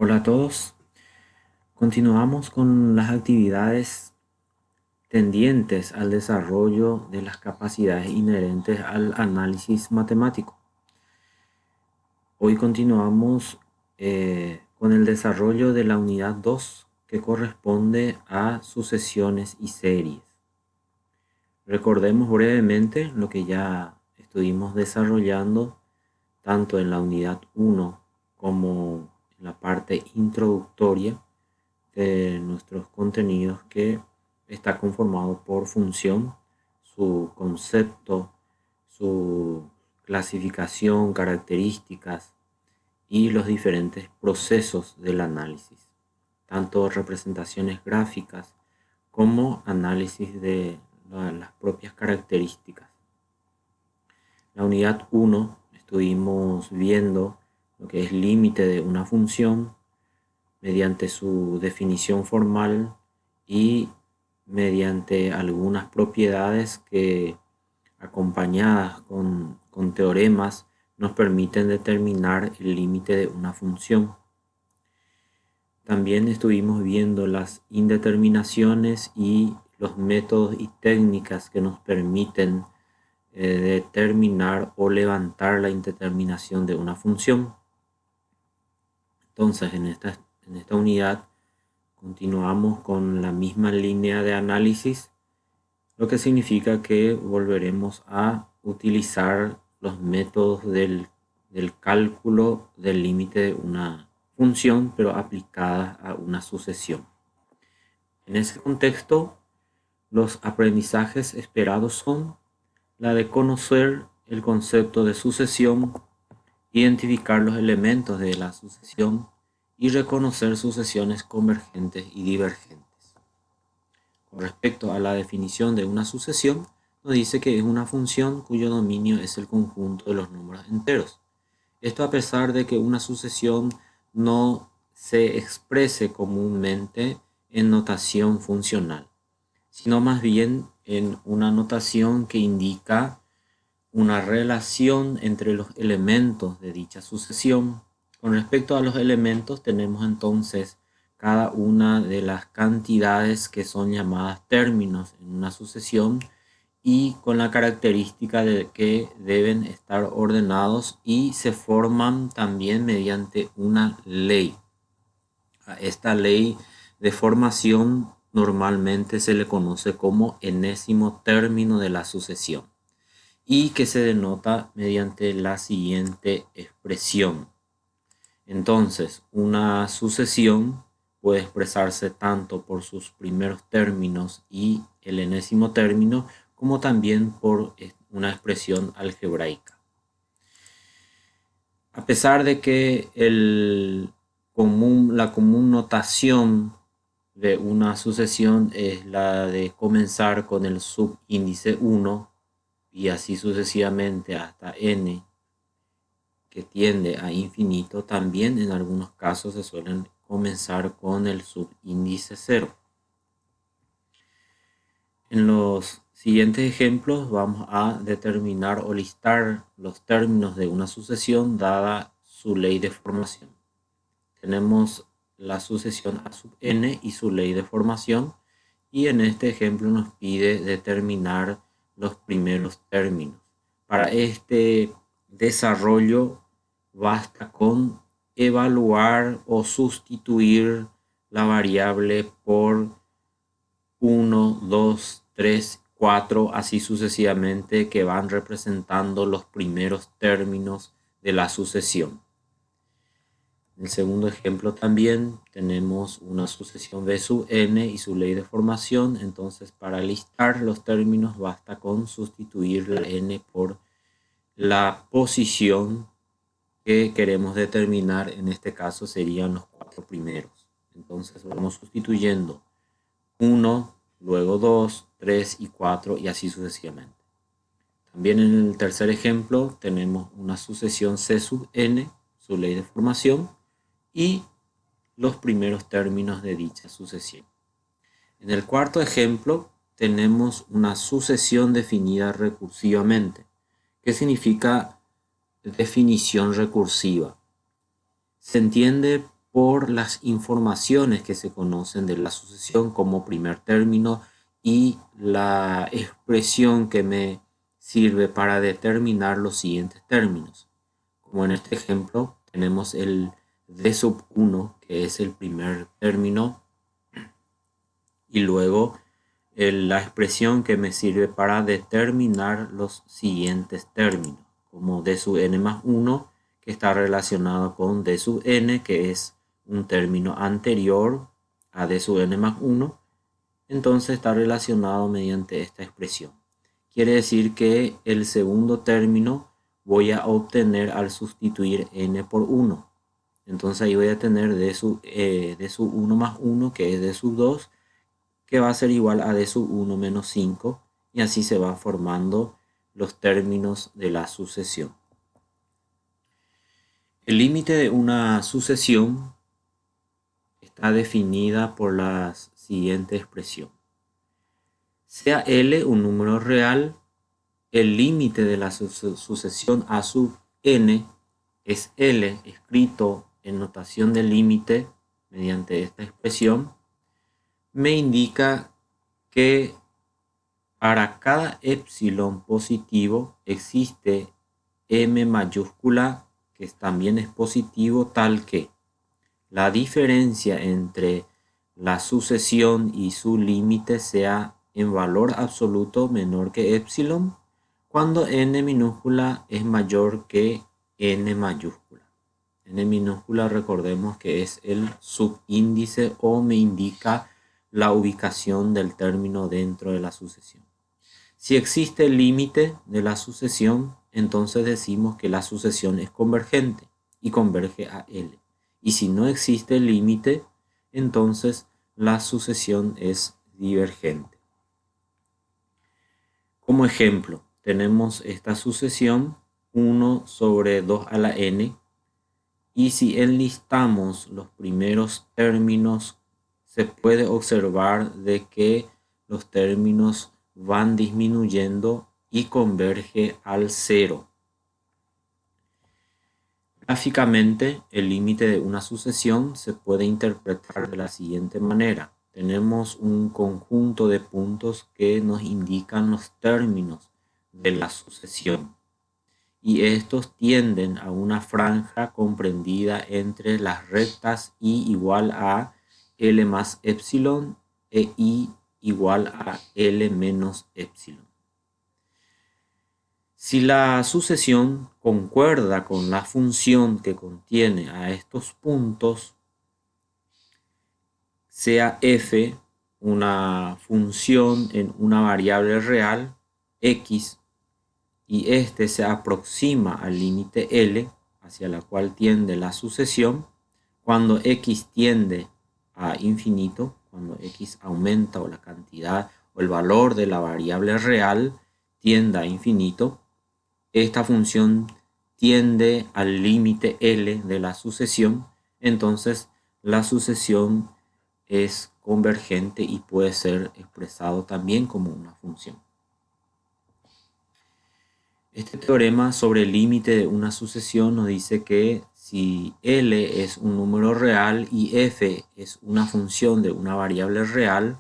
Hola a todos. Continuamos con las actividades tendientes al desarrollo de las capacidades inherentes al análisis matemático. Hoy continuamos con el desarrollo de la unidad 2 que corresponde a sucesiones y series. Recordemos brevemente lo que ya estuvimos desarrollando tanto en la unidad 1 como en la parte introductoria de nuestros contenidos, que está conformado por función, su concepto, su clasificación, características y los diferentes procesos del análisis, tanto representaciones gráficas como análisis de las propias características. La unidad 1 estuvimos viendo lo que es límite de una función mediante su definición formal y mediante algunas propiedades que, acompañadas con teoremas, nos permiten determinar el límite de una función. También estuvimos viendo las indeterminaciones y los métodos y técnicas que nos permiten determinar o levantar la indeterminación de una función. Entonces, en esta unidad continuamos con la misma línea de análisis, lo que significa que volveremos a utilizar los métodos del cálculo del límite de una función, pero aplicada a una sucesión. En ese contexto, los aprendizajes esperados son la de conocer el concepto de sucesión, identificar los elementos de la sucesión y reconocer sucesiones convergentes y divergentes. Con respecto a la definición de una sucesión, nos dice que es una función cuyo dominio es el conjunto de los números enteros. Esto a pesar de que una sucesión no se exprese comúnmente en notación funcional, sino más bien en una notación que indica una relación entre los elementos de dicha sucesión. Con respecto a los elementos, tenemos entonces cada una de las cantidades que son llamadas términos en una sucesión, y con la característica de que deben estar ordenados y se forman también mediante una ley. A esta ley de formación normalmente se le conoce como enésimo término de la sucesión, y que se denota mediante la siguiente expresión. Entonces, una sucesión puede expresarse tanto por sus primeros términos y el enésimo término, como también por una expresión algebraica. A pesar de que la común notación de una sucesión es la de comenzar con el subíndice 1 y así sucesivamente hasta n, que tiende a infinito, también en algunos casos se suelen comenzar con el subíndice 0. En los siguientes ejemplos vamos a determinar o listar los términos de una sucesión dada su ley de formación. Tenemos la sucesión a sub n y su ley de formación, y en este ejemplo nos pide determinar los primeros términos. Para este desarrollo basta con evaluar o sustituir la variable por 1, 2, 3, 4, así sucesivamente, que van representando los primeros términos de la sucesión. En el segundo ejemplo también tenemos una sucesión B sub n y su ley de formación. Entonces, para listar los términos basta con sustituir la n por la posición que queremos determinar. En este caso serían los 4 primeros. Entonces vamos sustituyendo 1, luego 2, 3 y 4 y así sucesivamente. También en el tercer ejemplo tenemos una sucesión C sub n, su ley de formación, y los primeros términos de dicha sucesión. En el cuarto ejemplo tenemos una sucesión definida recursivamente. ¿Qué significa definición recursiva? Se entiende por las informaciones que se conocen de la sucesión como primer término y la expresión que me sirve para determinar los siguientes términos. Como en este ejemplo tenemos el d sub 1, que es el primer término, y luego la expresión que me sirve para determinar los siguientes términos, como d sub n más 1, que está relacionado con d sub n, que es un término anterior a d sub n más 1, entonces está relacionado mediante esta expresión. Quiere decir que el segundo término voy a obtener al sustituir n por 1. Entonces ahí voy a tener d sub 1 más 1, que es d sub 2, que va a ser igual a d sub 1 menos 5, y así se van formando los términos de la sucesión. El límite de una sucesión está definida por la siguiente expresión. Sea L un número real, el límite de la sucesión a sub n es L, escrito en notación de límite mediante esta expresión, me indica que para cada epsilon positivo existe m mayúscula, que también es positivo, tal que la diferencia entre la sucesión y su límite sea en valor absoluto menor que epsilon, cuando n minúscula es mayor que n mayúscula. N minúscula, recordemos que es el subíndice o me indica la ubicación del término dentro de la sucesión. Si existe el límite de la sucesión, entonces decimos que la sucesión es convergente y converge a L. Y si no existe el límite, entonces la sucesión es divergente. Como ejemplo, tenemos esta sucesión 1 sobre 2 a la n, y si enlistamos los primeros términos, se puede observar de que los términos van disminuyendo y converge al 0. Gráficamente, el límite de una sucesión se puede interpretar de la siguiente manera. Tenemos un conjunto de puntos que nos indican los términos de la sucesión, y estos tienden a una franja comprendida entre las rectas y igual a L más epsilon e I igual a L menos epsilon. Si la sucesión concuerda con la función que contiene a estos puntos, sea f una función en una variable real, x, y este se aproxima al límite L, hacia la cual tiende la sucesión, cuando x tiende a infinito, cuando x aumenta o la cantidad o el valor de la variable real tienda a infinito, esta función tiende al límite L de la sucesión, entonces la sucesión es convergente y puede ser expresado también como una función. Este teorema sobre el límite de una sucesión nos dice que si L es un número real y f es una función de una variable real,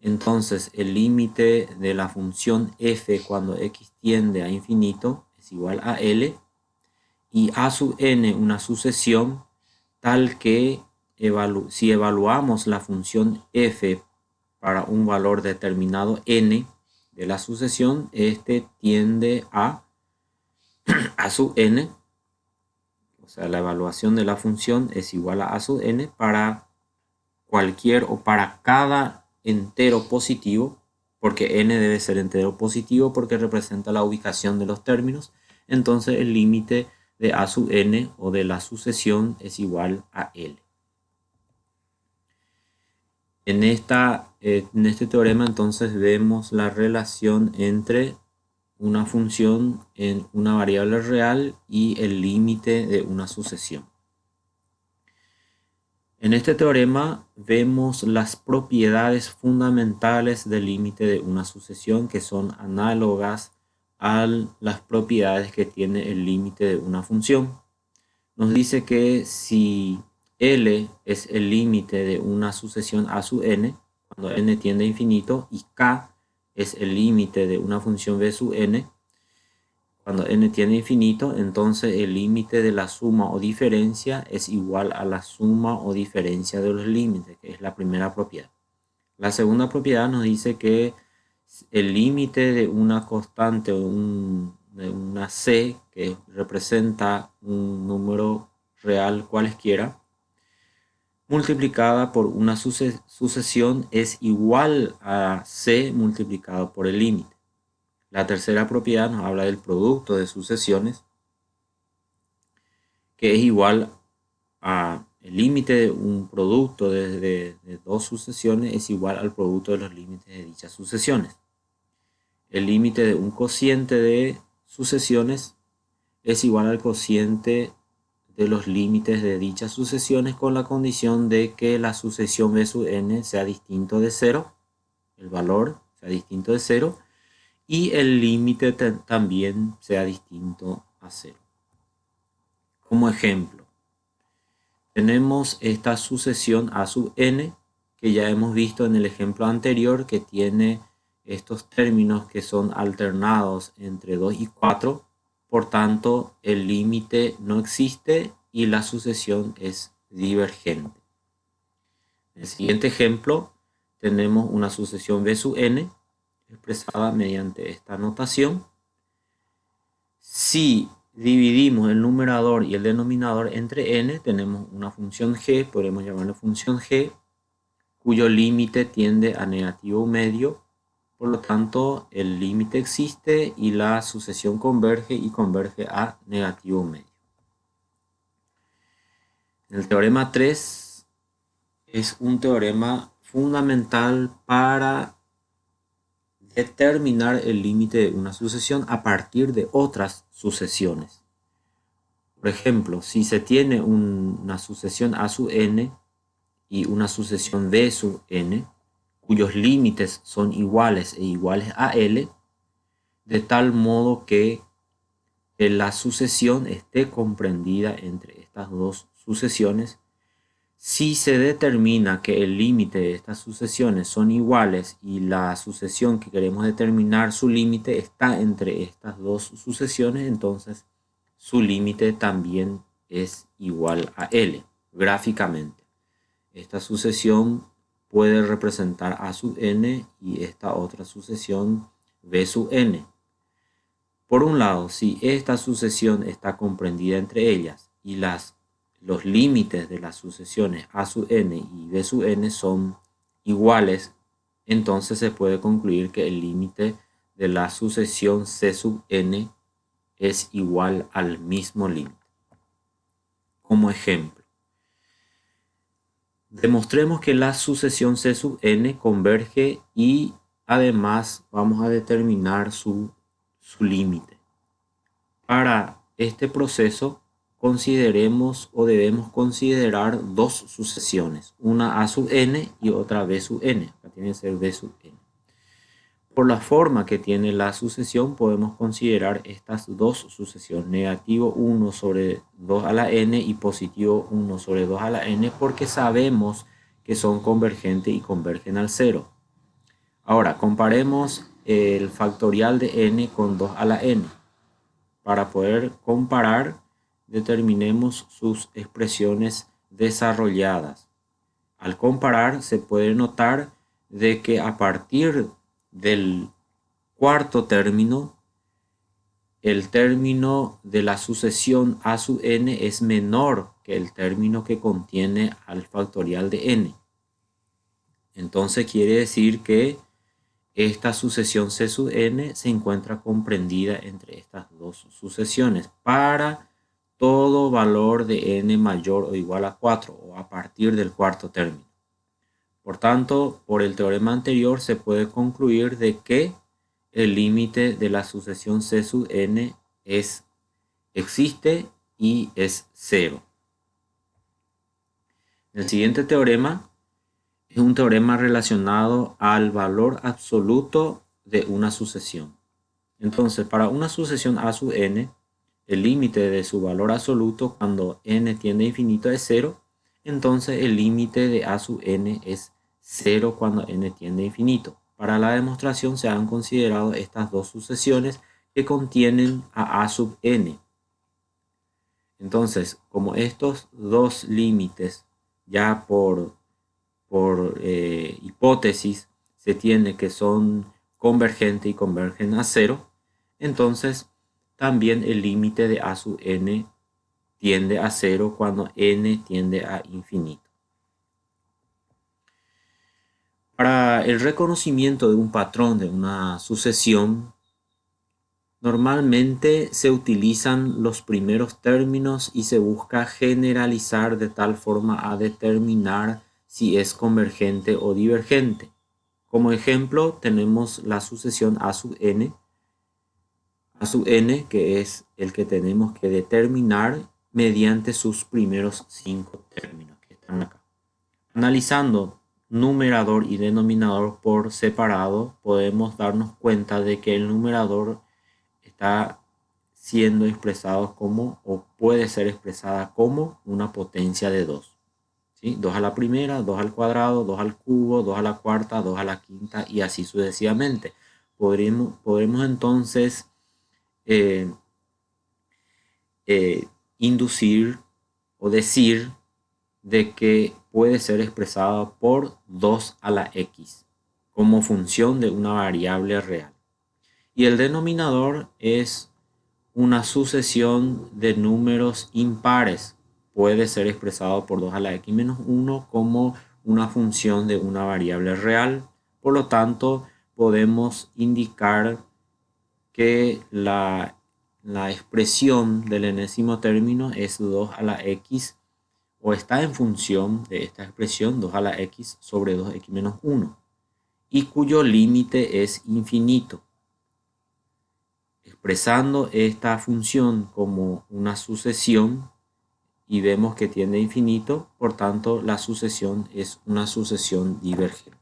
entonces el límite de la función f cuando x tiende a infinito es igual a L, y a sub n una sucesión tal que si evaluamos la función f para un valor determinado n de la sucesión, este tiende a sub n, o sea, la evaluación de la función es igual a sub n para cualquier o para cada entero positivo, porque n debe ser entero positivo porque representa la ubicación de los términos. Entonces el límite de a sub n o de la sucesión es igual a L. En este teorema entonces vemos la relación entre una función en una variable real y el límite de una sucesión. En este teorema vemos las propiedades fundamentales del límite de una sucesión, que son análogas a las propiedades que tiene el límite de una función. Nos dice que si L es el límite de una sucesión a sub n cuando n tiende a infinito, y K es el límite de una función b sub n cuando n tiende a infinito. Entonces el límite de la suma o diferencia es igual a la suma o diferencia de los límites, que es la primera propiedad. La segunda propiedad nos dice que el límite de una constante o de una C que representa un número real cualesquiera multiplicada por una sucesión es igual a C multiplicado por el límite. La tercera propiedad nos habla del producto de sucesiones, que es igual a el límite de un producto de dos sucesiones es igual al producto de los límites de dichas sucesiones. El límite de un cociente de sucesiones es igual al cociente de los límites de dichas sucesiones, con la condición de que la sucesión b sub n sea distinto de 0, el valor sea distinto de 0, y el límite también sea distinto a 0. Como ejemplo, tenemos esta sucesión a sub n, que ya hemos visto en el ejemplo anterior, que tiene estos términos que son alternados entre 2 y 4. Por tanto, el límite no existe y la sucesión es divergente. En el siguiente ejemplo, tenemos una sucesión b sub n expresada mediante esta notación. Si dividimos el numerador y el denominador entre n, tenemos una función g, podemos llamarla función g, cuyo límite tiende a negativo medio. Por lo tanto, el límite existe y la sucesión converge y converge a negativo medio. El teorema 3 es un teorema fundamental para determinar el límite de una sucesión a partir de otras sucesiones. Por ejemplo, si se tiene una sucesión a sub n y una sucesión b sub n, cuyos límites son iguales e iguales a L, de tal modo que la sucesión esté comprendida entre estas dos sucesiones. Si se determina que el límite de estas sucesiones son iguales y la sucesión que queremos determinar, su límite está entre estas dos sucesiones, entonces su límite también es igual a L gráficamente. Esta sucesión puede representar a sub n y esta otra sucesión b sub n. Por un lado, si esta sucesión está comprendida entre ellas y los límites de las sucesiones a sub n y b sub n son iguales, entonces se puede concluir que el límite de la sucesión c sub n es igual al mismo límite. Como ejemplo, demostremos que la sucesión c sub n converge y además vamos a determinar su límite. Para este proceso consideremos o debemos considerar dos sucesiones, una a sub n y otra b sub n. Acá tiene que ser b sub n. Por la forma que tiene la sucesión podemos considerar estas dos sucesiones, negativo 1 sobre 2 a la n y positivo 1 sobre 2 a la n, porque sabemos que son convergentes y convergen al 0. Ahora comparemos el factorial de n con 2 a la n. Para poder comparar, determinemos sus expresiones desarrolladas. Al comparar se puede notar de que a partir del cuarto término, el término de la sucesión a sub n es menor que el término que contiene al factorial de n. Entonces quiere decir que esta sucesión c sub n se encuentra comprendida entre estas dos sucesiones para todo valor de n mayor o igual a 4 o a partir del cuarto término. Por tanto, por el teorema anterior se puede concluir de que el límite de la sucesión c sub n existe y es 0. El siguiente teorema es un teorema relacionado al valor absoluto de una sucesión. Entonces, para una sucesión a sub n, el límite de su valor absoluto cuando n tiende a infinito es 0. entonces el límite de a sub n es 0 cuando n tiende a infinito. Para la demostración se han considerado estas dos sucesiones que contienen a sub n. Entonces, como estos dos límites ya por hipótesis se tiene que son convergentes y convergen a 0, entonces también el límite de a sub n tiende a 0 cuando n tiende a infinito. Para el reconocimiento de un patrón de una sucesión, normalmente se utilizan los primeros términos y se busca generalizar de tal forma a determinar si es convergente o divergente. Como ejemplo, tenemos la sucesión a sub n, que es el que tenemos que determinar mediante sus primeros 5 términos que están acá. Analizando numerador y denominador por separado, podemos darnos cuenta de que el numerador está siendo expresado como, o puede ser expresada como, una potencia de 2. ¿Sí? 2 a la primera, 2 al cuadrado, 2 al cubo, 2 a la cuarta, 2 a la quinta y así sucesivamente. Podremos entonces inducir o decir de que puede ser expresado por 2 a la x como función de una variable real. Y el denominador es una sucesión de números impares. Puede ser expresado por 2 a la x menos 1 como una función de una variable real. Por lo tanto, podemos indicar que la expresión del enésimo término es 2 a la x o está en función de esta expresión 2 a la x sobre 2x menos 1 y cuyo límite es infinito. Expresando esta función como una sucesión y vemos que tiende a infinito, por tanto la sucesión es una sucesión divergente.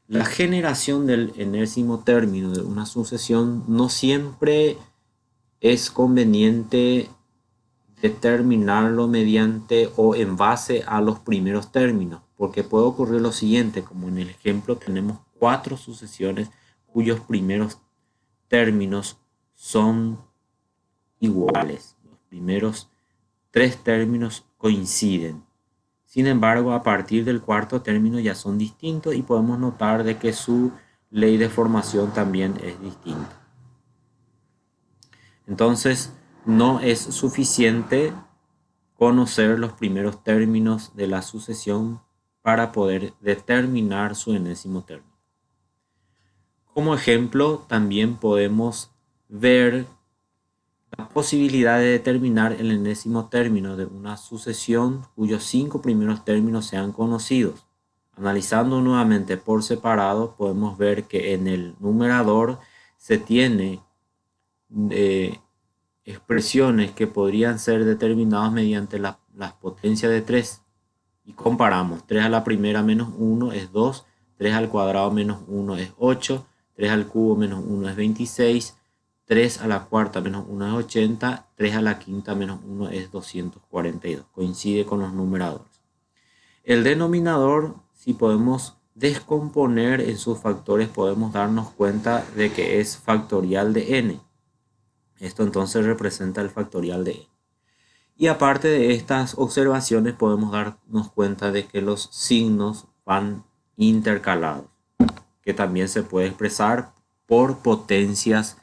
La generación del enésimo término de una sucesión no siempre es conveniente determinarlo mediante o en base a los primeros términos, porque puede ocurrir lo siguiente, como en el ejemplo tenemos 4 sucesiones cuyos primeros términos son iguales. Los primeros 3 términos coinciden. Sin embargo, a partir del cuarto término ya son distintos y podemos notar de que su ley de formación también es distinta. Entonces, no es suficiente conocer los primeros términos de la sucesión para poder determinar su enésimo término. Como ejemplo, también podemos ver la posibilidad de determinar el enésimo término de una sucesión cuyos 5 primeros términos sean conocidos. Analizando nuevamente por separado, podemos ver que en el numerador se tiene expresiones que podrían ser determinadas mediante las potencias de 3. Y comparamos, 3 a la primera menos 1 es 2, 3 al cuadrado menos 1 es 8, 3 al cubo menos 1 es 26, 3 a la cuarta menos 1 es 80, 3 a la quinta menos 1 es 242. Coincide con los numeradores. El denominador, si podemos descomponer en sus factores, podemos darnos cuenta de que es factorial de n. Esto entonces representa el factorial de n. Y aparte de estas observaciones podemos darnos cuenta de que los signos van intercalados, que también se puede expresar por potencias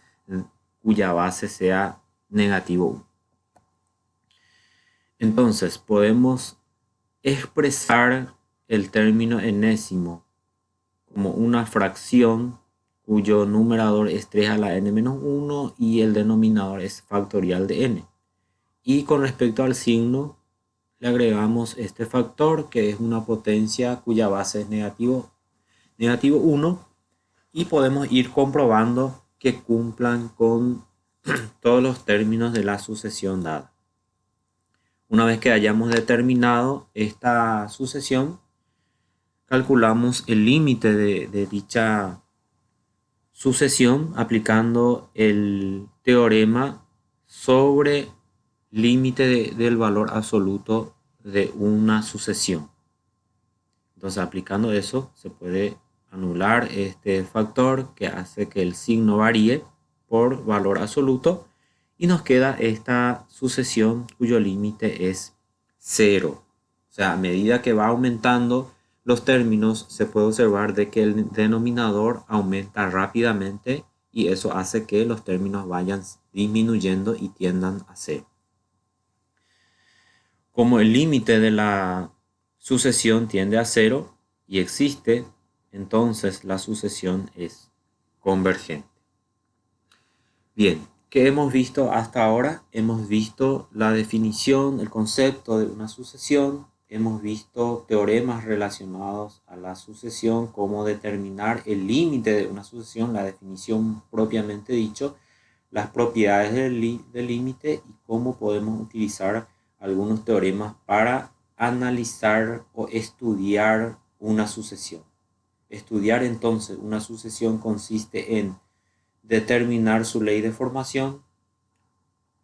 cuya base sea negativo 1. Entonces podemos expresar el término enésimo como una fracción cuyo numerador es 3 a la n menos 1 y el denominador es factorial de n. Y con respecto al signo, le agregamos este factor que es una potencia cuya base es negativo 1 y podemos ir comprobando que cumplan con todos los términos de la sucesión dada. Una vez que hayamos determinado esta sucesión, calculamos el límite de dicha sucesión aplicando el teorema sobre límite del valor absoluto de una sucesión. Entonces, aplicando eso, se puede anular este factor que hace que el signo varíe por valor absoluto y nos queda esta sucesión cuyo límite es 0. O sea, a medida que va aumentando los términos, se puede observar de que el denominador aumenta rápidamente y eso hace que los términos vayan disminuyendo y tiendan a 0. Como el límite de la sucesión tiende a 0 y existe, entonces la sucesión es convergente. Bien, ¿qué hemos visto hasta ahora? Hemos visto la definición, el concepto de una sucesión, hemos visto teoremas relacionados a la sucesión, cómo determinar el límite de una sucesión, la definición propiamente dicho, las propiedades del límite y cómo podemos utilizar algunos teoremas para analizar o estudiar una sucesión. Estudiar entonces una sucesión consiste en determinar su ley de formación,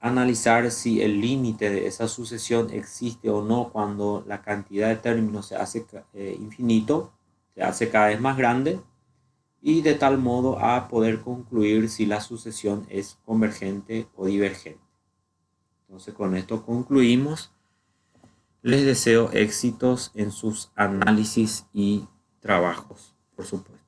analizar si el límite de esa sucesión existe o no cuando la cantidad de términos se hace infinito, se hace cada vez más grande, y de tal modo a poder concluir si la sucesión es convergente o divergente. Entonces con esto concluimos. Les deseo éxitos en sus análisis y trabajos, por supuesto.